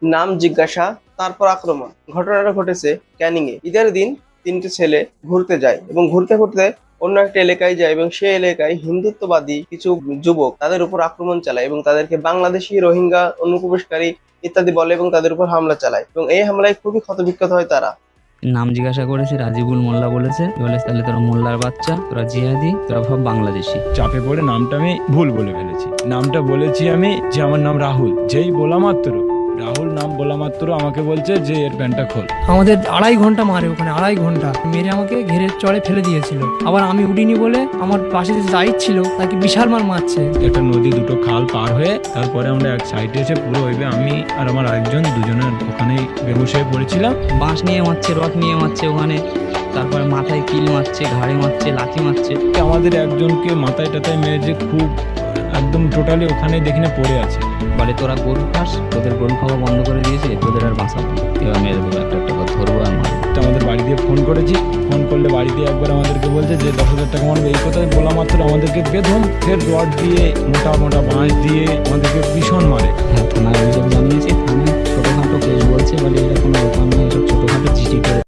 নাম জিজ্ঞাসা, তারপর আক্রমণ। ঘটনাটা ঘটেছে ক্যানিং এ। ঈদের দিন তিনটে ছেলে ঘুরতে যায় এবং ঘুরতে ঘুরতে অন্য একটা এলাকায় যায় এবং সেই এলাকায় হিন্দুত্ববাদী কিছু যুবক তাদের উপর আক্রমণ চালায় এবং তাদেরকে বাংলাদেশি, রোহিঙ্গা, অনুপ্রবেশকারী ইত্যাদি বলে এবং তাদের উপর হামলা চালায় এবং এই হামলায় খুবই ক্ষতবিক্ষত হয় তারা। নাম জিজ্ঞাসা করেছে, রাজিবুল মোল্লা বলেছে, বলে তাহলে তোরা মোল্লার বাচ্চা, তোরা জিহাদি, তোরা ভাব বাংলাদেশি। চাপে পড়ে নামটা আমি ভুল বলে ফেলেছি। নামটা বলেছি আমি যে আমার নাম রাহুল। যেই বলা মাত্র, রাহুল নাম বলা মাত্র আমাকে বলছে যে এর প্যান্টটা খোল। আমাদের 2.5 ঘন্টা মারে, ওখানে 2.5 ঘন্টা মেরে আমাকে ঘেরের চড়ে ফেলে দিয়েছিল। আবার আমি উঠিনি বলে আমার পাশে যে জাহিদ ছিল তাকে বিশাল মারছে। একটা নদী, দুটো খাল পার হয়ে তারপরে আমরা এক সাইডে এসে পুরো হইবে আমি আর আমার আরেকজন, দুজনের ওখানেই বেহুশ হয়ে পড়েছিলাম। বাঁশ নিয়ে মারছে, রড নিয়ে মারছে ওখানে, তারপরে মাথায় কিল মারছে, ঘাড়ে মারছে, লাথি মারছে। আমাদের একজনকে মাথায় টাথায় মেরেছে, খুব একদম টোটালি ওখানে দেখি না পড়ে আছে। বলে তোরা গরু খাস, তোদের গরু খাওয়া বন্ধ করে দিয়েছে, তোদের আর বাঁচাবো না, এবার মেরে দেবো, একটা একটা করে ধরবো আর মারবো। তো আমাদের বাড়ি দিয়ে ফোন করেছি, ফোন করলে বাড়ি দিয়ে একবার আমাদেরকে বলছে যে 10,000 টাকা মারবে। এই কথা বলা মাত্র আমাদেরকে বেদম ফের রড দিয়ে, মোটা মোটা বাঁশ দিয়ে আমাদেরকে ভীষণ মারে। হ্যাঁ, থানা